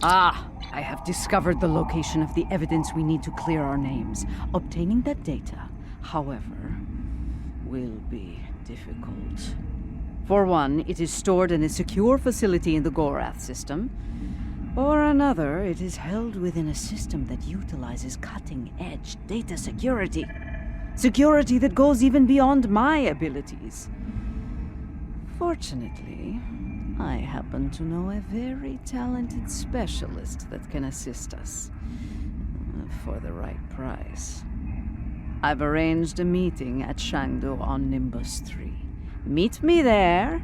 I have discovered the location of the evidence we need to clear our names. Obtaining that data, however, will be difficult. For one, it is stored in a secure facility in the Gorath system. For another, it is held within a system that utilizes cutting-edge data security. Security that goes even beyond my abilities. Fortunately, I happen to know a very talented specialist that can assist us. For the right price. I've arranged a meeting at Shangdu on Nimbus 3. Meet me there,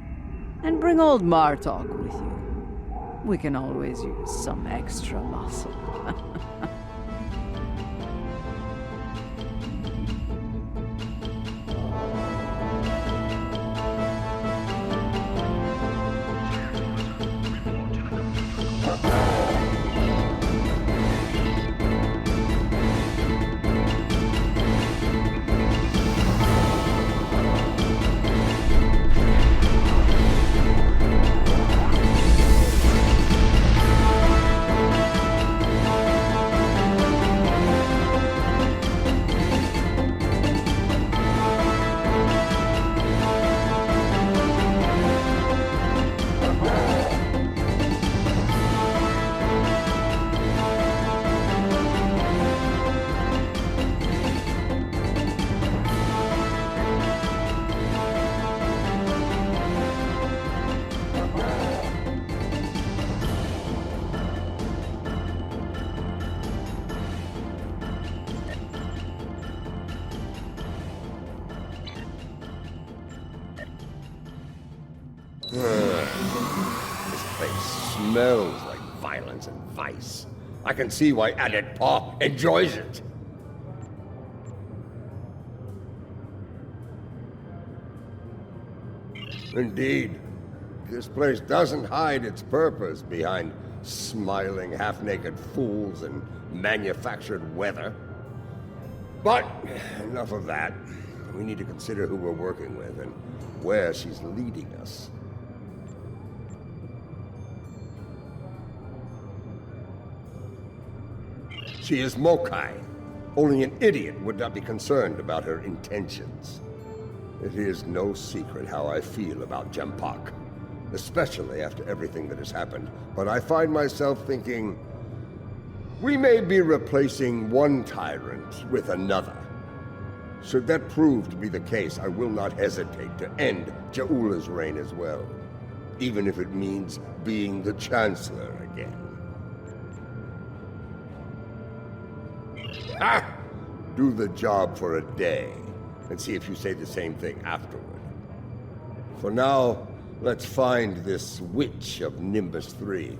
and bring old Martok with you. We can always use some extra muscle. This place smells like violence and vice. I can see why Added Paw enjoys it. Indeed, this place doesn't hide its purpose behind smiling, half-naked fools and manufactured weather. But enough of that. We need to consider who we're working with and where she's leading us. She is Mogh. Only an idiot would not be concerned about her intentions. It is no secret how I feel about Jampak, especially after everything that has happened. But I find myself thinking, we may be replacing one tyrant with another. Should that prove to be the case, I will not hesitate to end Ja'ula's reign as well, even if it means being the Chancellor again. Ah! Do the job for a day, and see if you say the same thing afterward. For now, let's find this witch of Nimbus 3,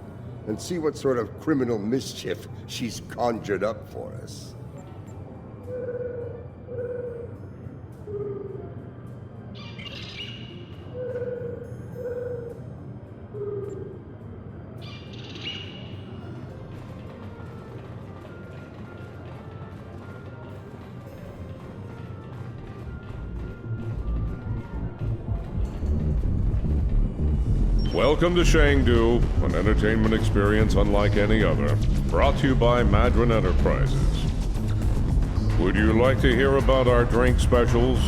and see what sort of criminal mischief she's conjured up for us. Welcome to Shangdu, an entertainment experience unlike any other. Brought to you by Madron Enterprises. Would you like to hear about our drink specials?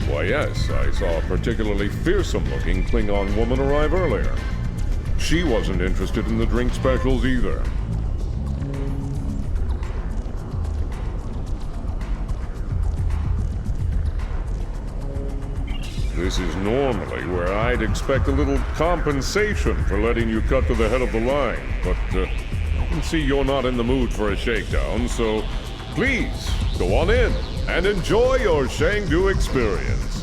Why yes, I saw a particularly fearsome-looking Klingon woman arrive earlier. She wasn't interested in the drink specials either. This is normally where I'd expect a little compensation for letting you cut to the head of the line, but I can see you're not in the mood for a shakedown, so please, go on in and enjoy your Shangdu experience.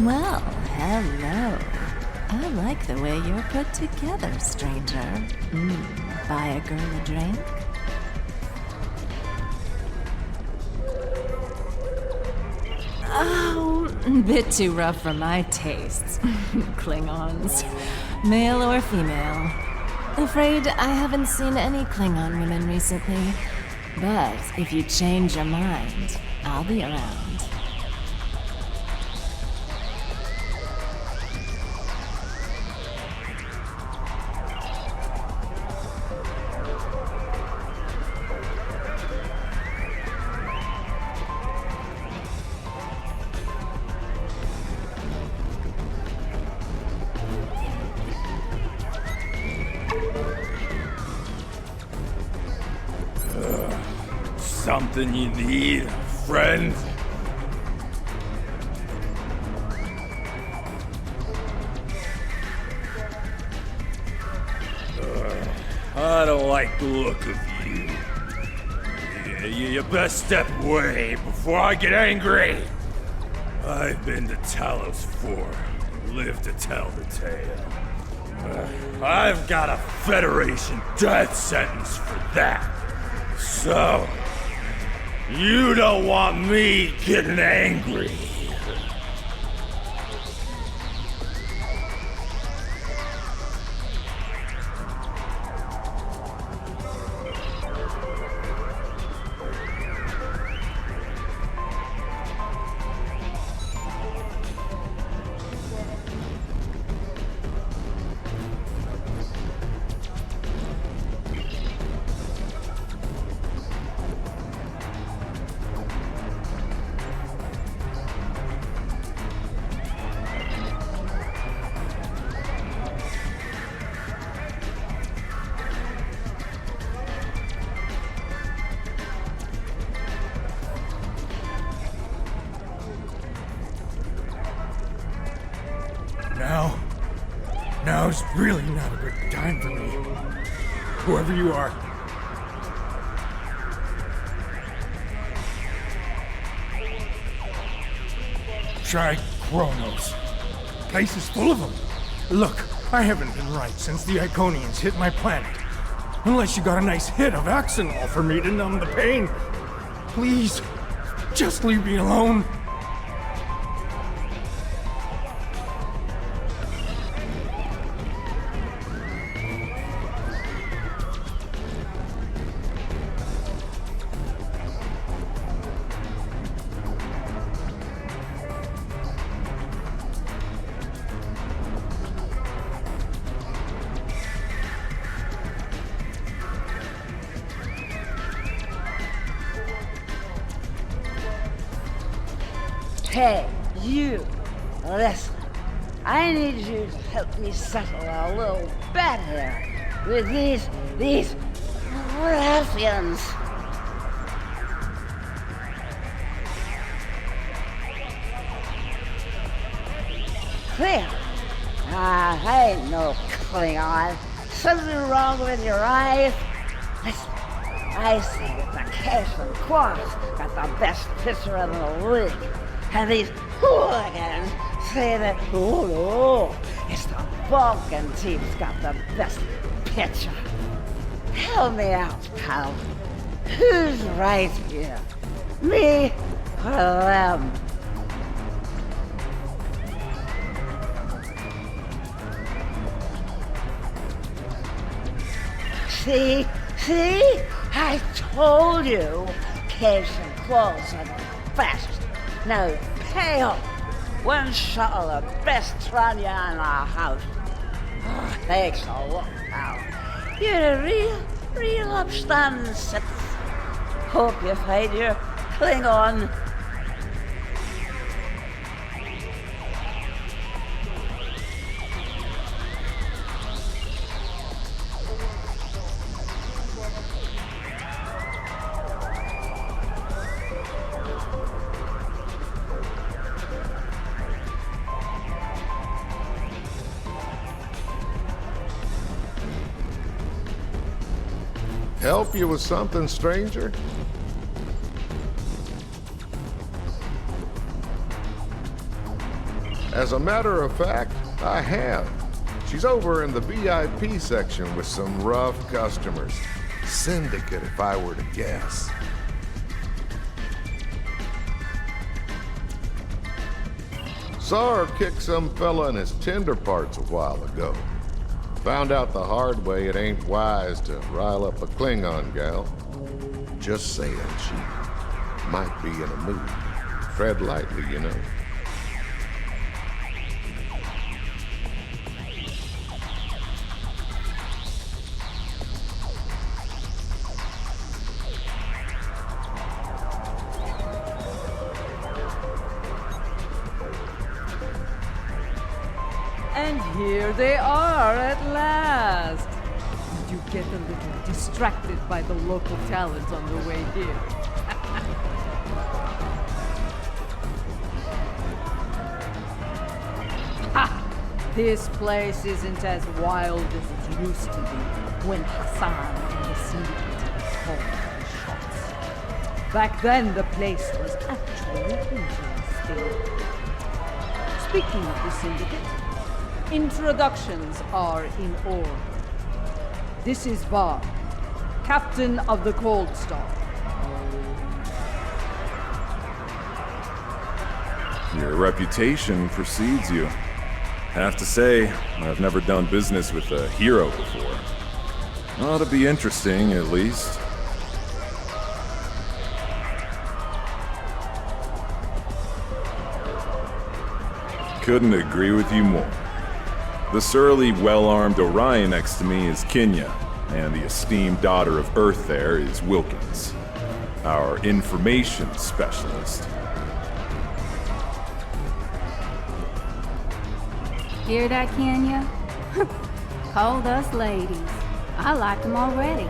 Well, hello. I like the way you're put together, stranger. Buy a girl a drink? Oh, bit too rough for my tastes. Klingons. Male or female. Afraid I haven't seen any Klingon women recently. But if you change your mind, I'll be around. Something you need, friend? I don't like the look of you. You best step away before I get angry. I've been to Talos before and lived to tell the tale. I've got a Federation death sentence for that. So, you don't want me getting angry. Now's really not a good time for me. Whoever you are. Try Kronos. Place is full of them. Look, I haven't been right since the Iconians hit my planet. Unless you got a nice hit of Axonol for me to numb the pain. Please, just leave me alone. Hey, you! Listen, I need you to help me settle a little bet here with these ruffians. Clear? I ain't no Klingon. Something wrong with your eyes? Listen, I say that the Klingon Quartz got the best pitcher in the league. And these hooligans say that, oh no, it's the Vulcan team's got the best pitcher. Help me out, pal. Who's right here? Me or them? See? I told you, caves and clothes are the best. Now, pay up. One shot of the best Tranya in our house. Oh, thanks a lot, pal. You're a real upstanding citizen. Hope you find your Klingon. Help you with something, stranger? As a matter of fact, I have. She's over in the VIP section with some rough customers. Syndicate, if I were to guess. Saw her kick some fella in his tender parts a while ago. Found out the hard way it ain't wise to rile up a Klingon gal. Just saying, she might be in a mood. Tread lightly, you know. And here they are at last. Did you get a little distracted by the local talent on the way here? Ha! This place isn't as wild as it used to be when Hassan and the syndicate called the shots. Back then, the place was actually interesting. Speaking of the syndicate, introductions are in order. This is Var, captain of the Cold Star. Your reputation precedes you. Have to say, I've never done business with a hero before. Ought to be interesting, at least. Couldn't agree with you more. The surly, well-armed Orion next to me is Kenya, and the esteemed daughter of Earth there is Wilkins, our information specialist. Hear that, Kenya? Called us ladies. I liked them already.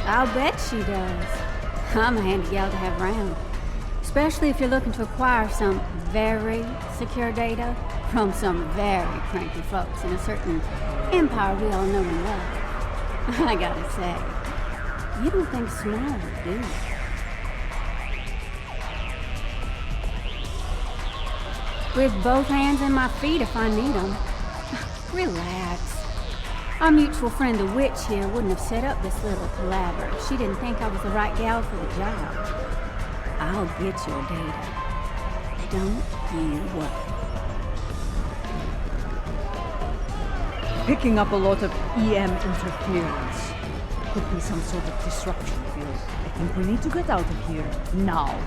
I'll bet she does. I'm a handy gal to have around. Especially if you're looking to acquire some very secure data from some very cranky folks in a certain empire we all know and love. I gotta say, you don't think small, do you? With both hands and my feet if I need them. Relax. Our mutual friend the witch here wouldn't have set up this little palaver if she didn't think I was the right gal for the job. I'll get your data. Don't you worry. Picking up a lot of EM interference. Could be some sort of disruption field. I think we need to get out of here now.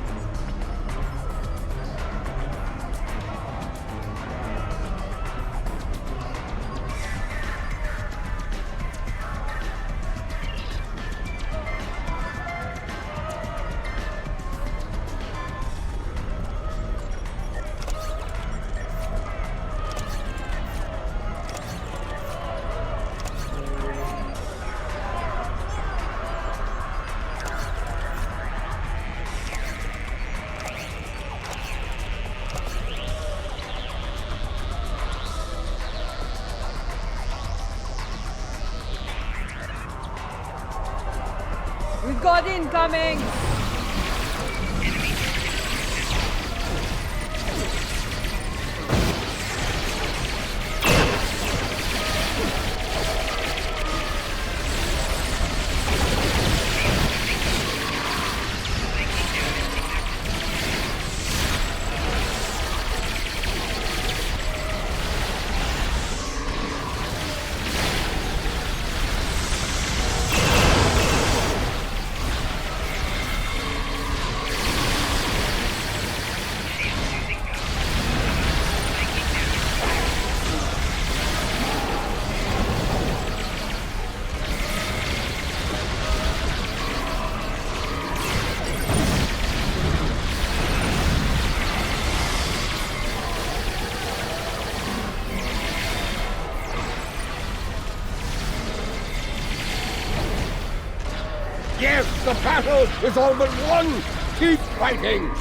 We've got incoming! Yes, the battle is all but won! Keep fighting!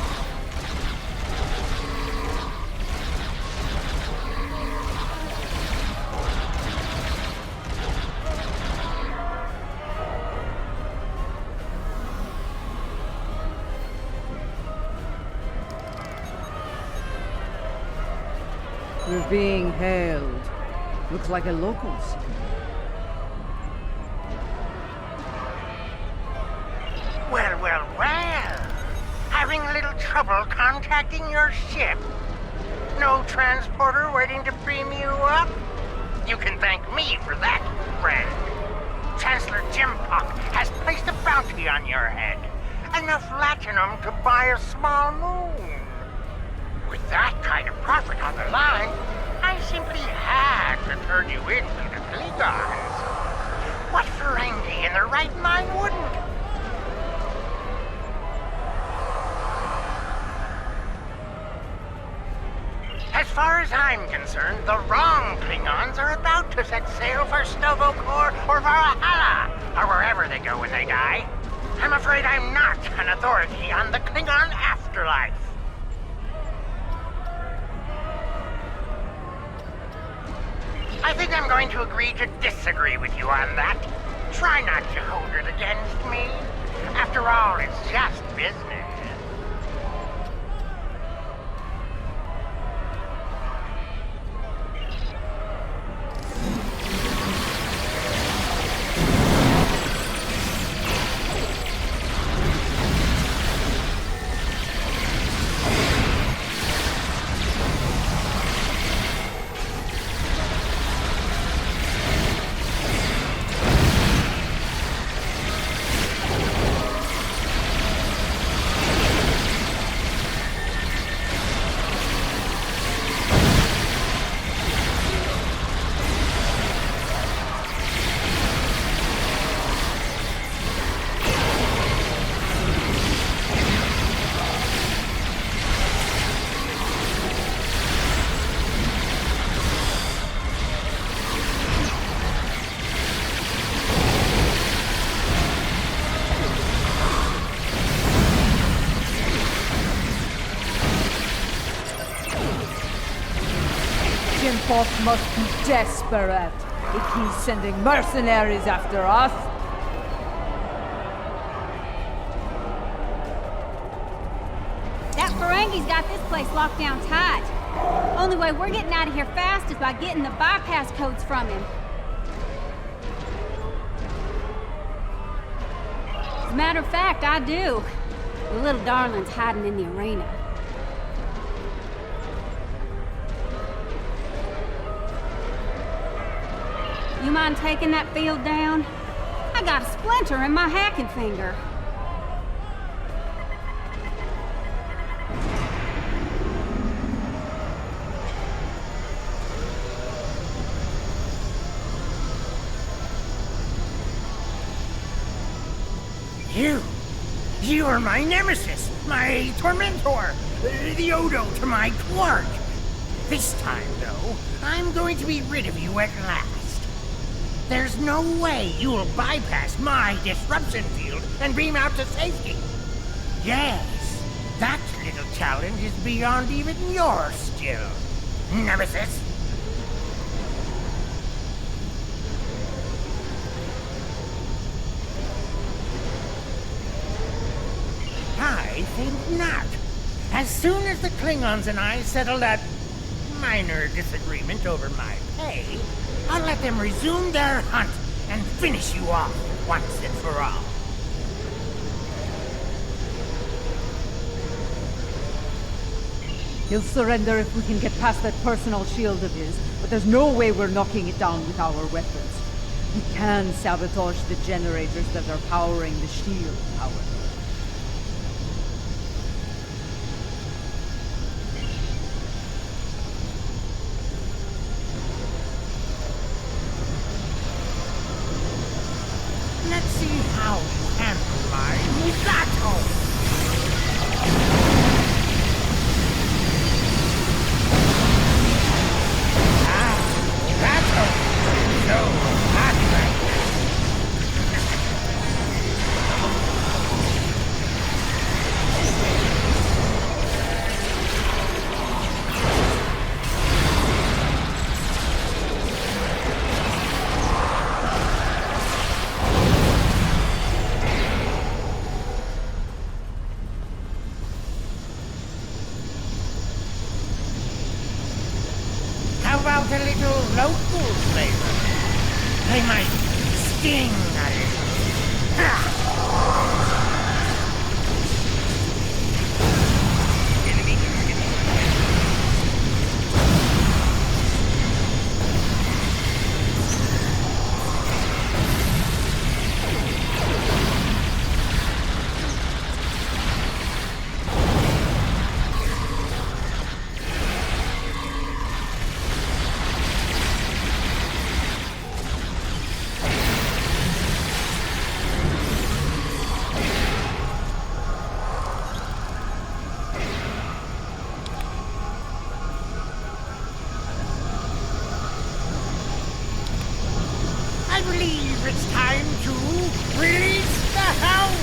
We're being hailed. Looks like a locals. Well, well, well. Having a little trouble contacting your ship. No transporter waiting to beam you up? You can thank me for that, friend. Chancellor Jempok has placed a bounty on your head. Enough latinum to buy a small moon. With that kind of profit on the line, I simply had to turn you in to the Klingons. What Ferengi in their right mind wouldn't? As far as I'm concerned, the wrong Klingons are about to set sail for Stovokor or Valhalla, or wherever they go when they die. I'm afraid I'm not an authority on the Klingon afterlife. I think I'm going to agree to disagree with you on that. Try not to hold it against me. After all, it's just business. Jempok must be desperate if he's sending mercenaries after us. That Ferengi's got this place locked down tight. Only way we're getting out of here fast is by getting the bypass codes from him. As a matter of fact, I do. The little darling's hiding in the arena. You mind taking that field down? I got a splinter in my hacking finger. You are my nemesis, my tormentor, the Odo to my Quark. This time, though, I'm going to be rid of you at last. There's no way you'll bypass my disruption field and beam out to safety. Yes, that little challenge is beyond even your skill, nemesis. I think not. As soon as the Klingons and I settle that minor disagreement over my pay, I'll let them resume their hunt and finish you off once and for all. He'll surrender if we can get past that personal shield of his, but there's no way we're knocking it down with our weapons. We can sabotage the generators that are powering the shield, however. Let's see how you handle my Musato. they might sting a little. I believe it's time to release the hound!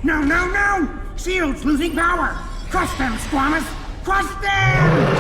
No, no, no! Shield's losing power! Crush them, Squamous! Crush them!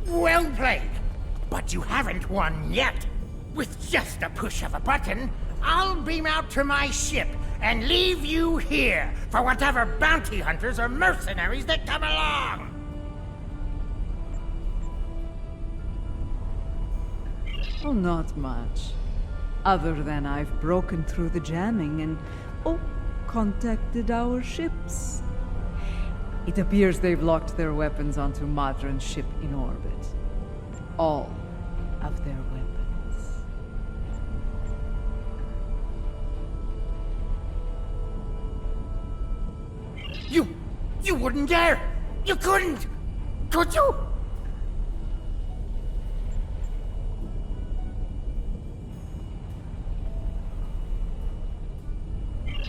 Well played. But you haven't won yet. With just a push of a button, I'll beam out to my ship and leave you here for whatever bounty hunters or mercenaries that come along. Oh, not much. Other than I've broken through the jamming and, contacted our ships. It appears they've locked their weapons onto Madron's ship in orbit. All of their weapons. You wouldn't dare! You couldn't! Could you?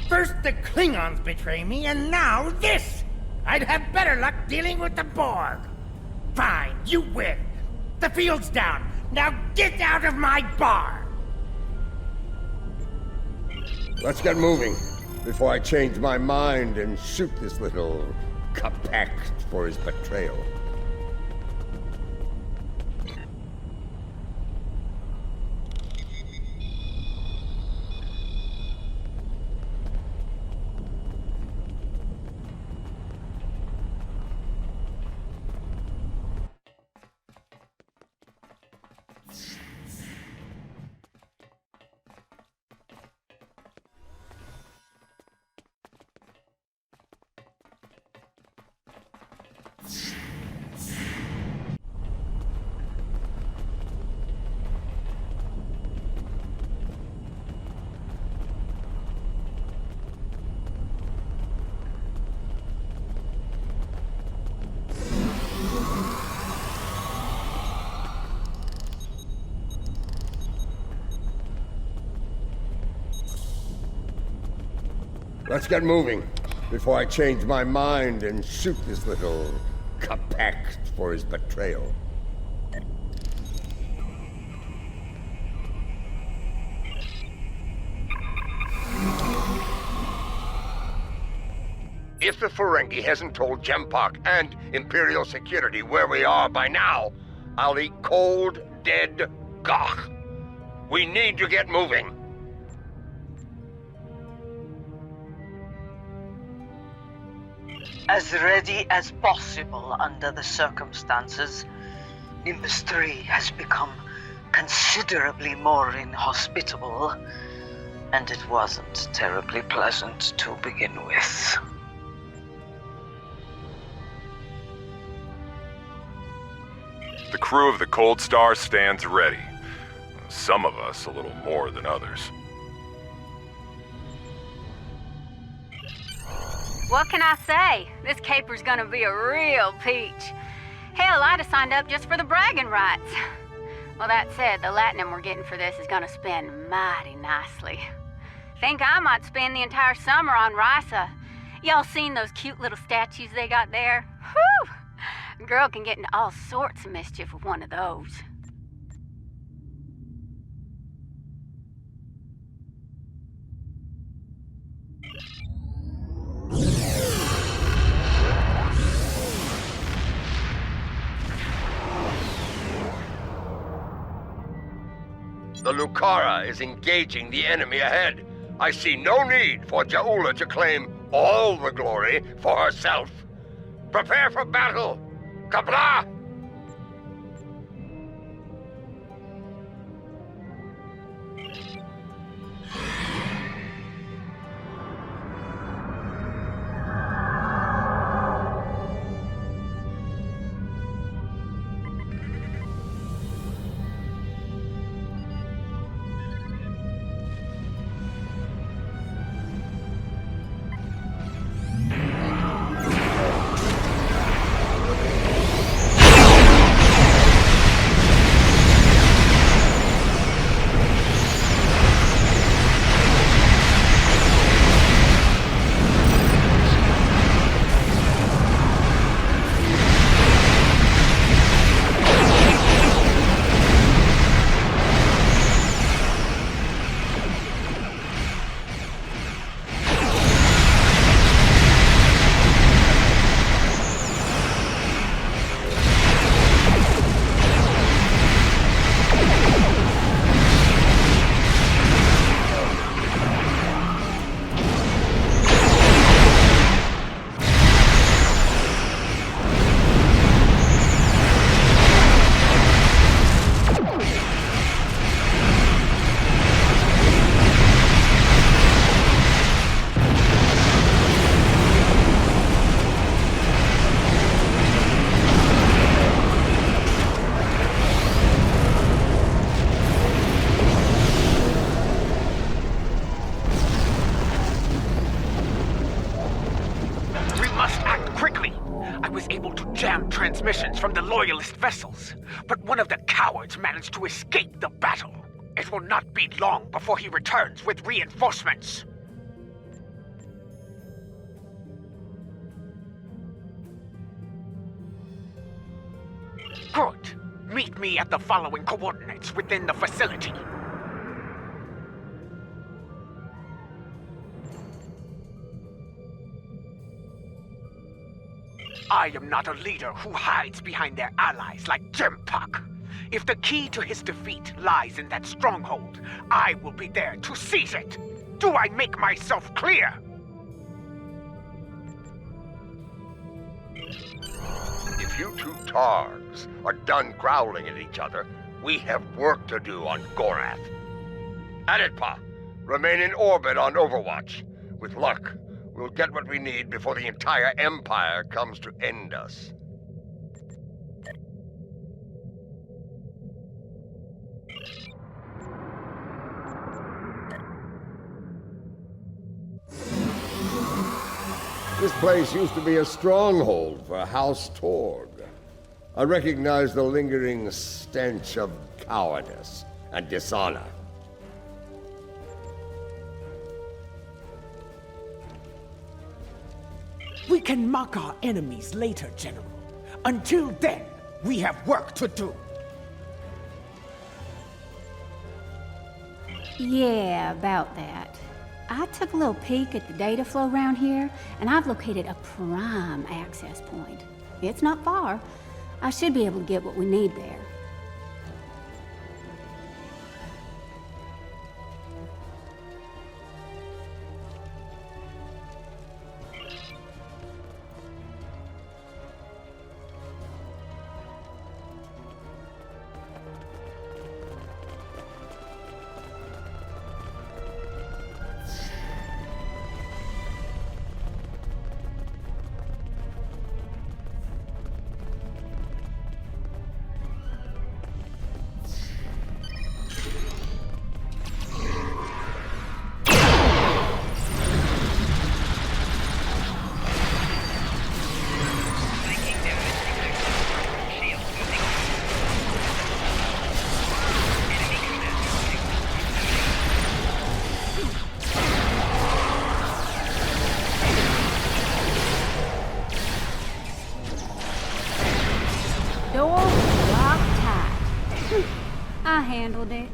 First the Klingons betray me, and now this! I'd have better luck dealing with the Borg. Fine, you win. The field's down. Now get out of my bar! Let's get moving before I change my mind and shoot this little Qapla for his betrayal. Let's get moving before I change my mind and shoot this little Qapla for his betrayal. If the Ferengi hasn't told Jempak and Imperial Security where we are by now, I'll eat cold, dead Gagh. We need to get moving. As ready as possible under the circumstances. Nimbus 3 has become considerably more inhospitable, and it wasn't terribly pleasant to begin with. The crew of the Cold Star stands ready. Some of us a little more than others. What can I say? This caper's gonna be a real peach. Hell, I'd have signed up just for the bragging rights. Well, that said, the latinum we're getting for this is gonna spend mighty nicely. Think I might spend the entire summer on Risa. Y'all seen those cute little statues they got there? Whew! Girl can get into all sorts of mischief with one of those. The Lucara is engaging the enemy ahead. I see no need for Ja'ula to claim all the glory for herself. Prepare for battle! Qapla! Transmissions from the Loyalist vessels, but one of the cowards managed to escape the battle. It will not be long before he returns with reinforcements. Good. Meet me at the following coordinates within the facility. I am not a leader who hides behind their allies like Jempak. If the key to his defeat lies in that stronghold, I will be there to seize it. Do I make myself clear? If you two Targs are done growling at each other, we have work to do on Gorath. Aditpa, remain in orbit on Overwatch. With luck, we'll get what we need before the entire Empire comes to end us. This place used to be a stronghold for House Torg. I recognize the lingering stench of cowardice and dishonor. We can mock our enemies later, General. Until then, we have work to do. Yeah, about that. I took a little peek at the data flow around here, and I've located a prime access point. It's not far. I should be able to get what we need there. Door locked tight. I handled it.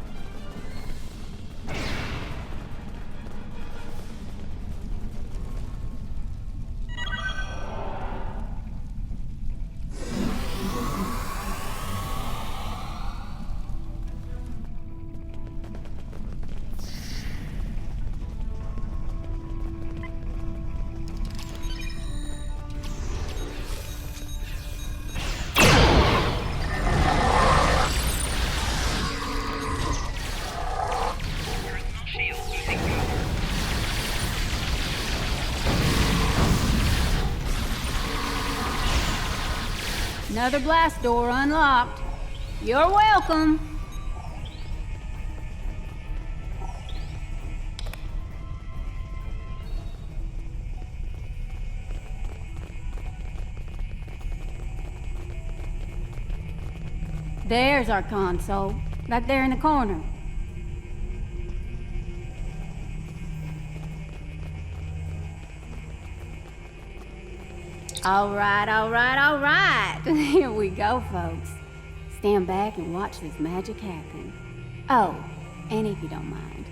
Another blast door unlocked. You're welcome. There's our console, right there in the corner. All right. Here we go, folks. Stand back and watch this magic happen. Oh, and if you don't mind,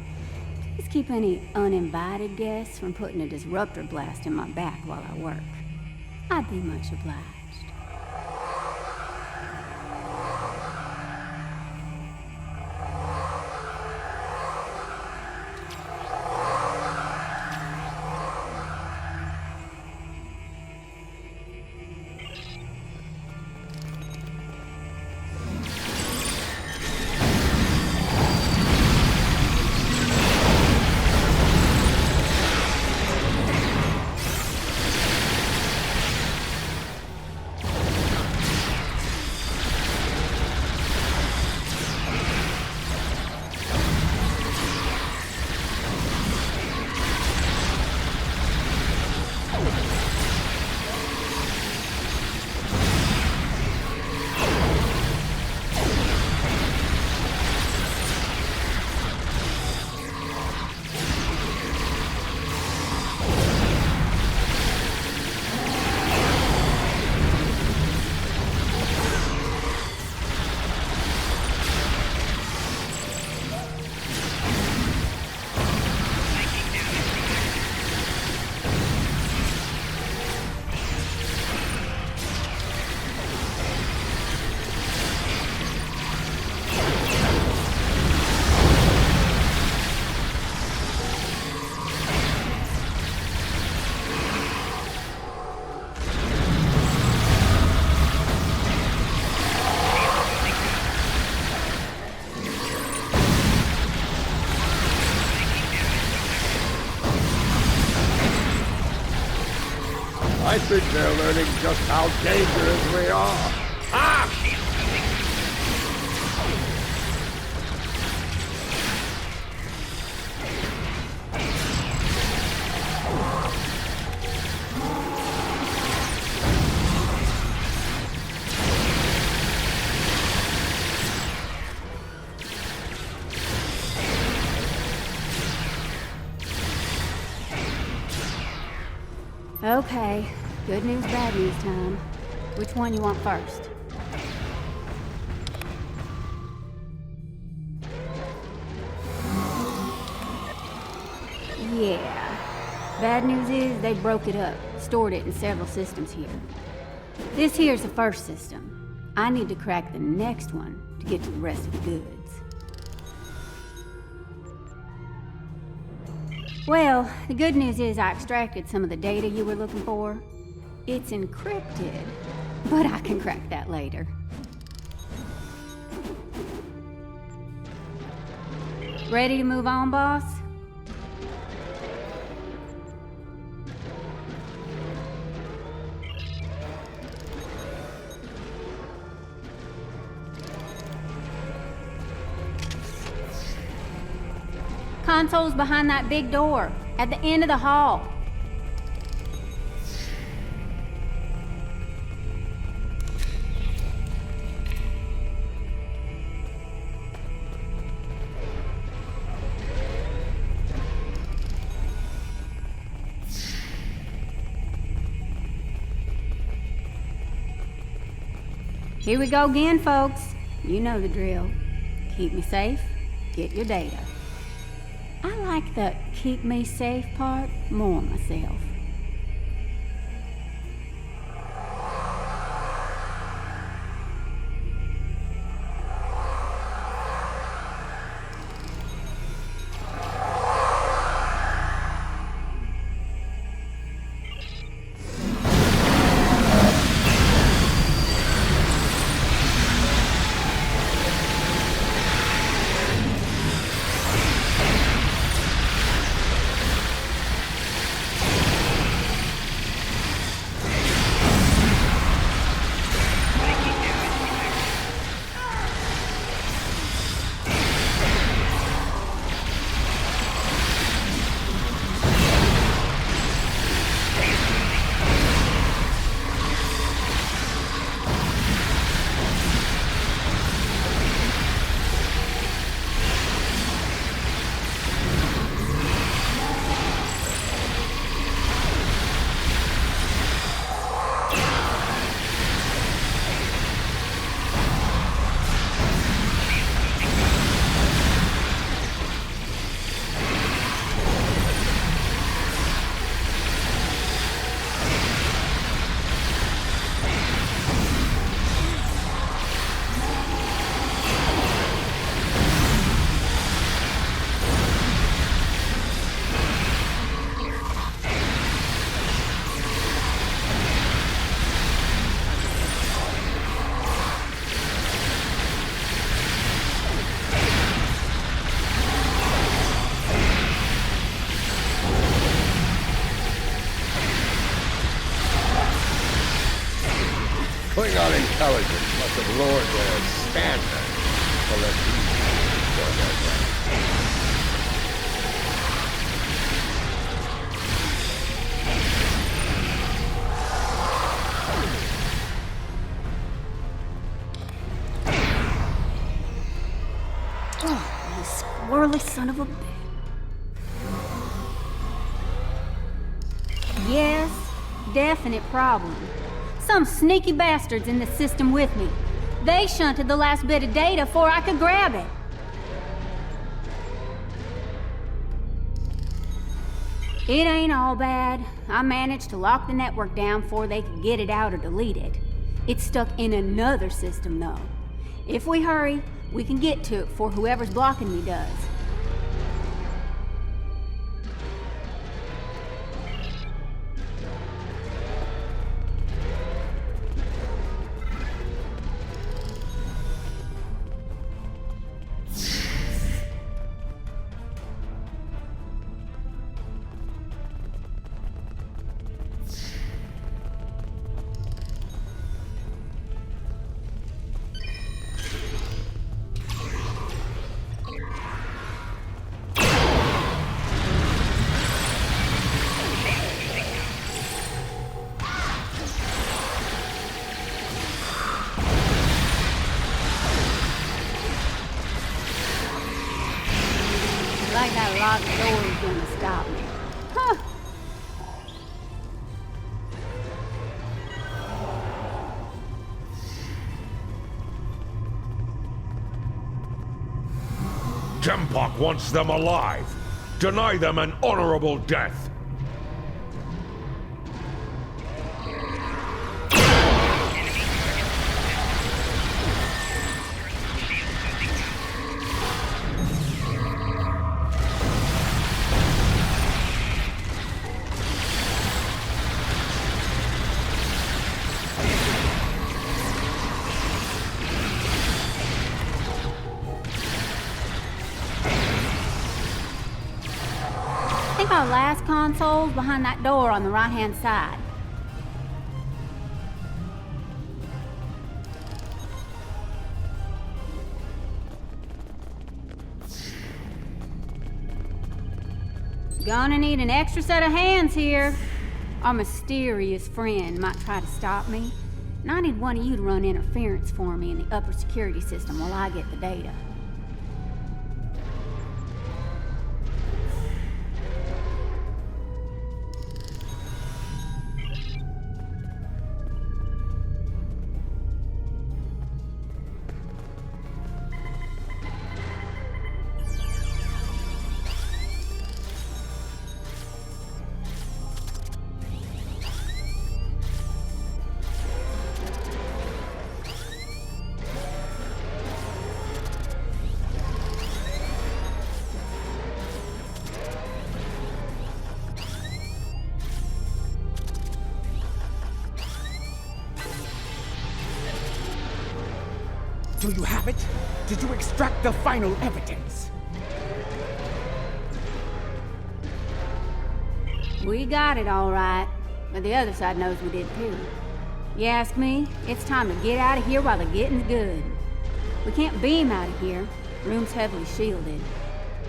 please keep any uninvited guests from putting a disruptor blast in my back while I work. I'd be much obliged. I think they're learning just how dangerous we are. Ah! Okay, Good news, bad news time. Which one you want first? Yeah. Bad news is they broke it up, stored it in several systems here. This here's the first system. I need to crack the next one to get to the rest of the goods. Well, the good news is I extracted some of the data you were looking for. It's encrypted, but I can crack that later. Ready to move on, boss? Console's behind that big door, at the end of the hall. Here we go again, folks. You know the drill. Keep me safe, get your data. I like the keep me safe part more myself. Klingon intelligence must have lowered their standard to let these go their way. Oh, you squirrely son of a bitch. Yes, definite problem. Some sneaky bastards in the system with me. They shunted the last bit of data before I could grab it. It ain't all bad. I managed to lock the network down before they could get it out or delete it. It's stuck in another system, though. If we hurry, we can get to it before whoever's blocking me does. Like that locked door is gonna stop me. Huh. Mogh wants them alive. Deny them an honorable death. I think our last console's behind that door on the right-hand side. Gonna need an extra set of hands here. Our mysterious friend might try to stop me, and I need one of you to run interference for me in the upper security system while I get the data. Do you have it? Did you extract the final evidence? We got it all right, but the other side knows we did too. You ask me, it's time to get out of here while the getting's good. We can't beam out of here. Room's heavily shielded.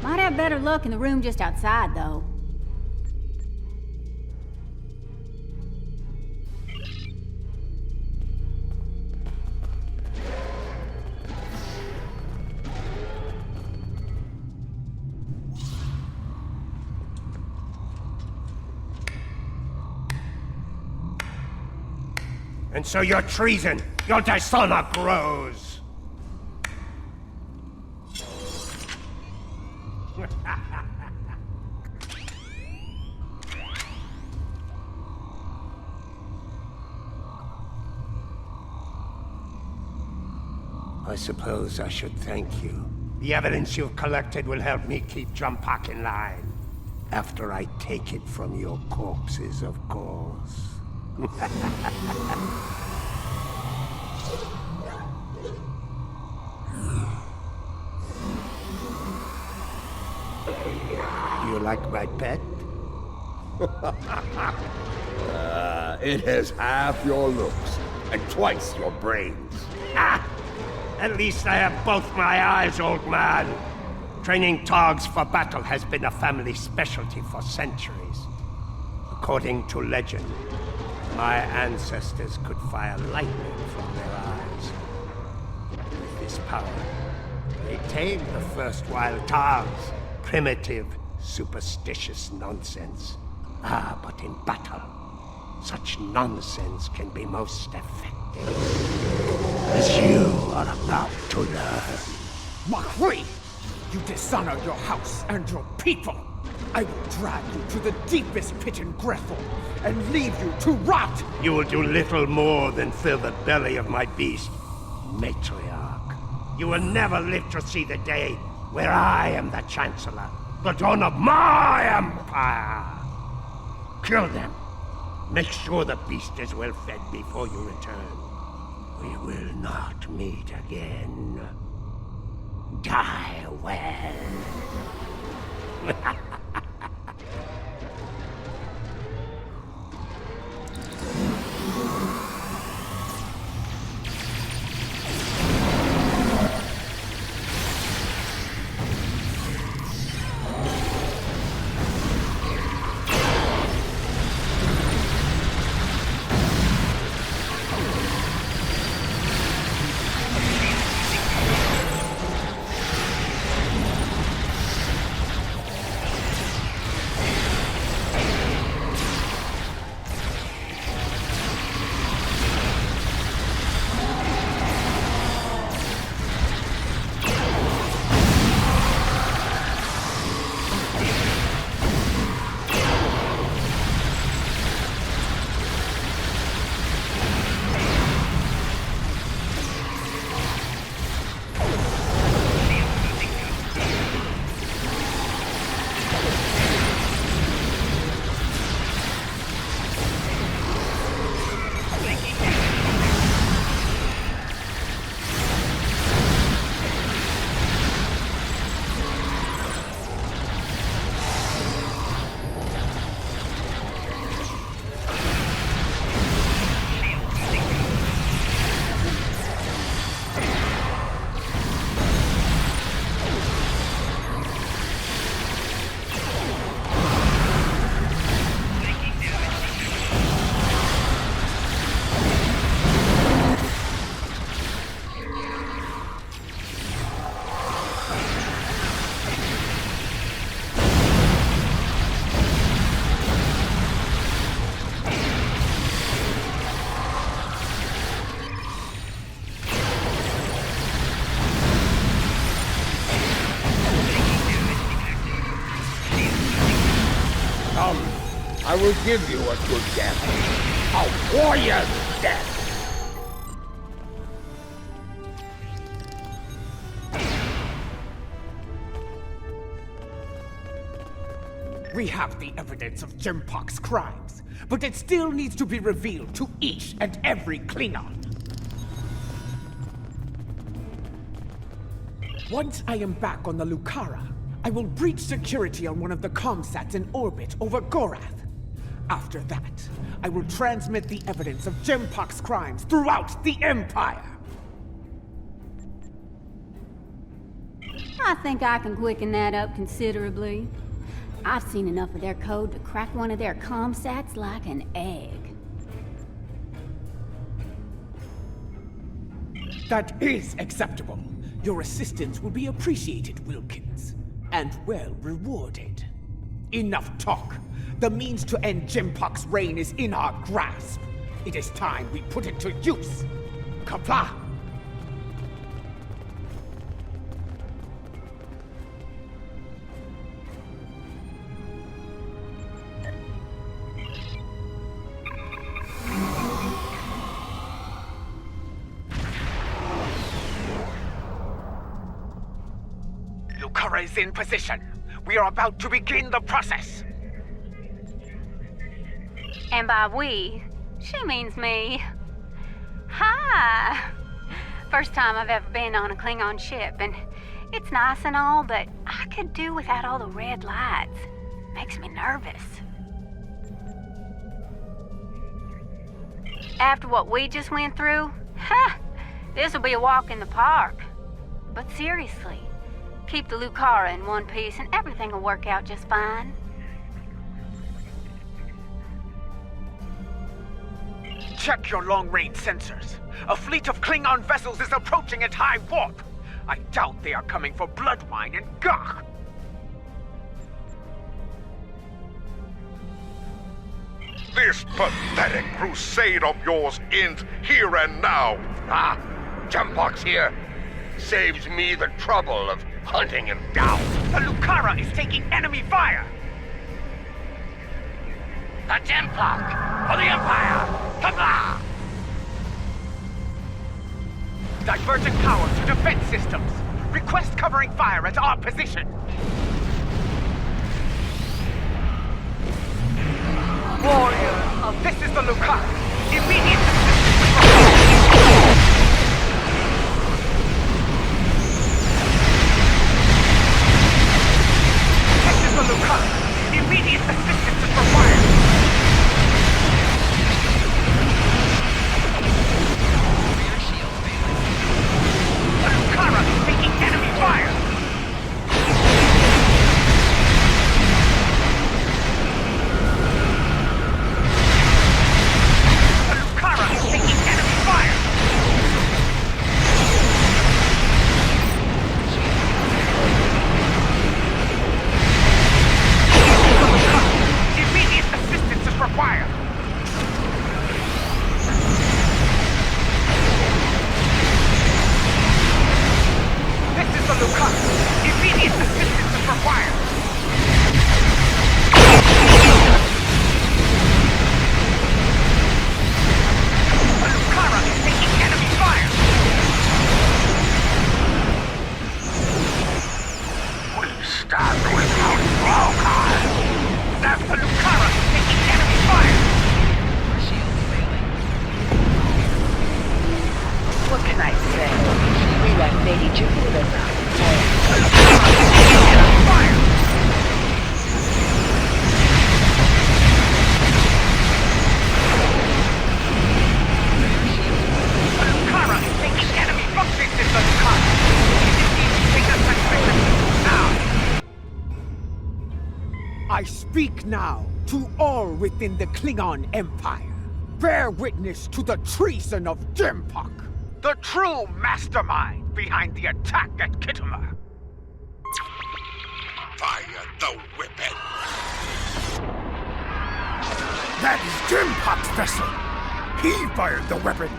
Might have better luck in the room just outside, though. And so your treason, your dishonor grows. I suppose I should thank you. The evidence you've collected will help me keep Jumpak in line. After I take it from your corpses, of course. You like my pet? It has half your looks and twice your brains. Ah! At least I have both my eyes, old man. Training Togs for battle has been a family specialty for centuries. According to legend, my ancestors could fire lightning from their eyes. With this power, they tamed the first wild Togs. Primitive, superstitious nonsense. Ah, but in battle, such nonsense can be most effective. As you are about to learn. Mogh, you dishonor your house and your people. I will drag you to the deepest pit in Grethel and leave you to rot. You will do little more than fill the belly of my beast, matriarch. You will never live to see the day where I am the Chancellor, the dawn of my empire. Kill them. Make sure the beast is well fed before you return. We will not meet again. Die well. I will give you a good death. A warrior's death. We have the evidence of Jempok's crimes, but it still needs to be revealed to each and every Klingon. Once I am back on the Lucara, I will breach security on one of the comsats in orbit over Gorath. After that, I will transmit the evidence of Jempok's crimes throughout the Empire. I think I can quicken that up considerably. I've seen enough of their code to crack one of their comsats like an egg. That is acceptable. Your assistance will be appreciated, Wilkins, and well rewarded. Enough talk. The means to end Jempok's reign is in our grasp. It is time we put it to use. Qapla! Lucara is in position. We are about to begin the process. And by we, she means me. Hi! First time I've ever been on a Klingon ship, and it's nice and all, but I could do without all the red lights. Makes me nervous. After what we just went through, this'll be a walk in the park. But seriously, keep the Lucara in one piece and everything will work out just fine. Check your long-range sensors. A fleet of Klingon vessels is approaching at high warp. I doubt they are coming for Bloodwine and Gach. This pathetic crusade of yours ends here and now. Ah, Jempok's here. Saves me the trouble of hunting him down. The Lucara is taking enemy fire! The Jempok for the Empire! Qapla! Divergent power to defense systems. Request covering fire at our position. Warrior, this is the Lucara. Immediate This is the Lucara. Immediate assistance is required. The Lucara is taking enemy fire. I speak now to all within the Klingon Empire. Bear witness to the treason of Jempok, the true mastermind behind the attack at Khitomer. Fire the weapon! That is Jempok's vessel! He fired the weapon!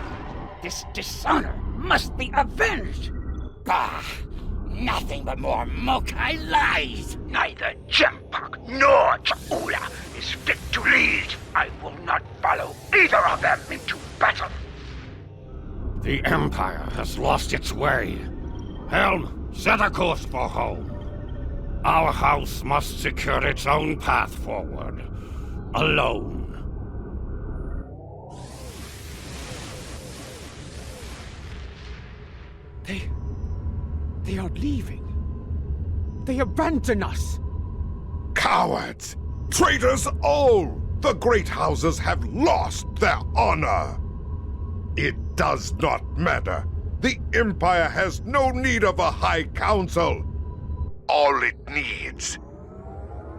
This dishonor must be avenged! Bah! Nothing but more Mogh lies! Neither Jempok nor Qapla is is fit to lead. I will not follow either of them into battle. The Empire has lost its way. Helm, set a course for home. Our house must secure its own path forward. Alone. They are leaving. They abandon us. Cowards! Traitors all! The great houses have lost their honor! It does not matter. The Empire has no need of a High Council. All it needs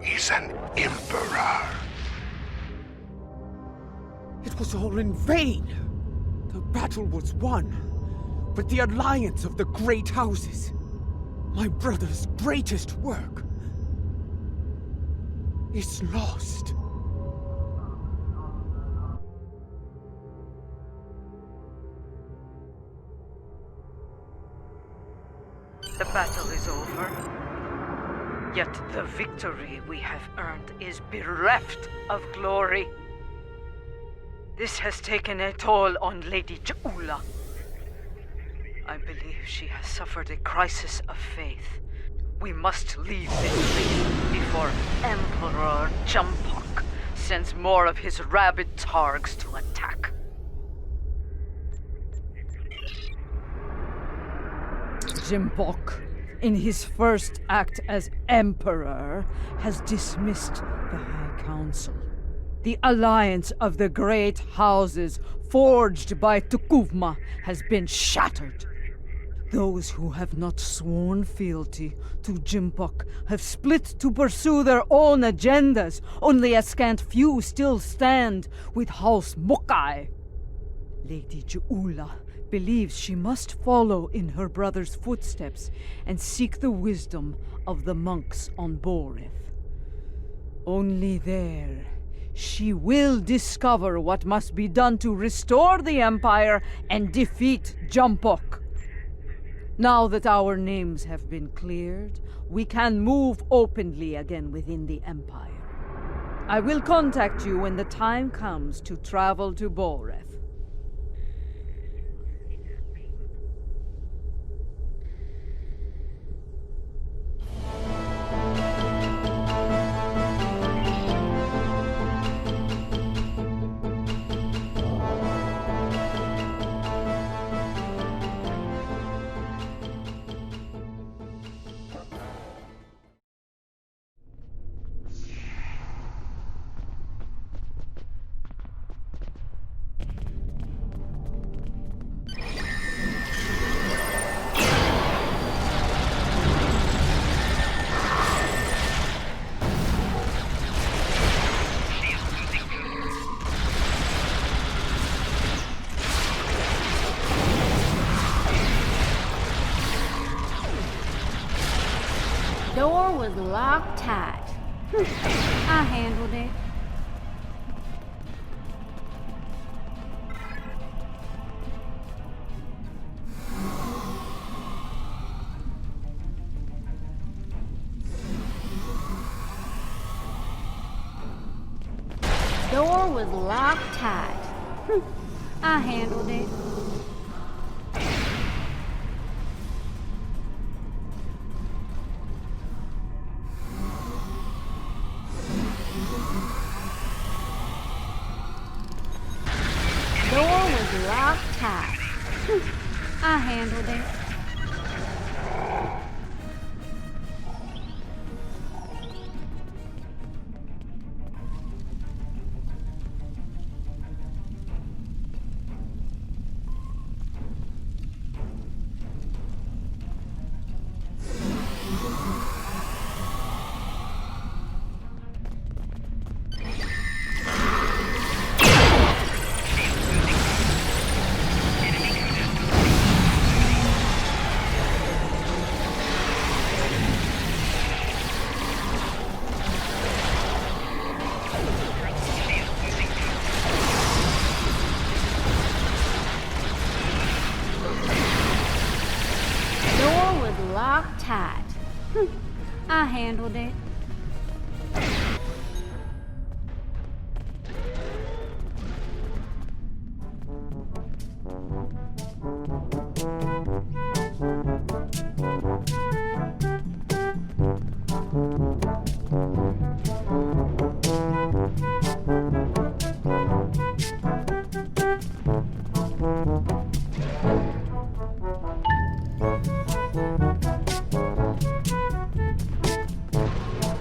is an Emperor. It was all in vain. The battle was won, but the alliance of the great houses, my brother's greatest work, is lost. The battle is over. Yet the victory we have earned is bereft of glory. This has taken a toll on Lady Qapla. I believe she has suffered a crisis of faith. We must leave this place before Emperor Jumpock sends more of his rabid targs to attack. Jumpock, in his first act as Emperor, has dismissed the High Council. The alliance of the great houses forged by Tukuvma has been shattered. Those who have not sworn fealty to Jumpock have split to pursue their own agendas. Only a scant few still stand with House Mogh. Lady Qapla believes she must follow in her brother's footsteps and seek the wisdom of the monks on Boreth. Only there she will discover what must be done to restore the Empire and defeat Jumpock. Now that our names have been cleared, we can move openly again within the Empire. I will contact you when the time comes to travel to Boreth. Door was locked tight. I handled it. Door was locked tight. I handled it. Door was locked tight. I handled it. Locked tight. I handled it.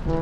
The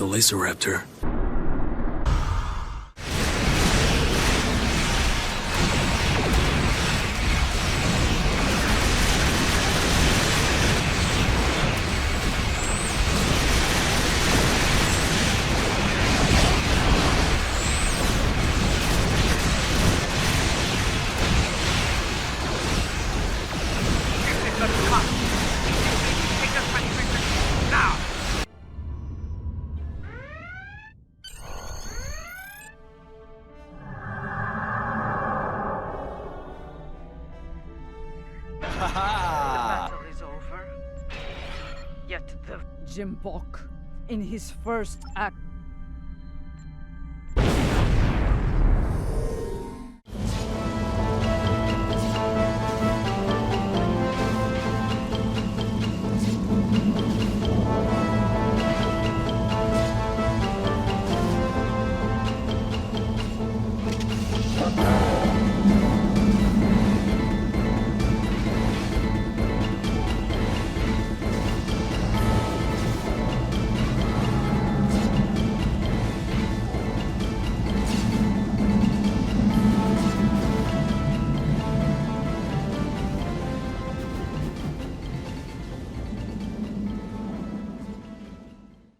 laser raptor. Yet the Jim Bok, in his first act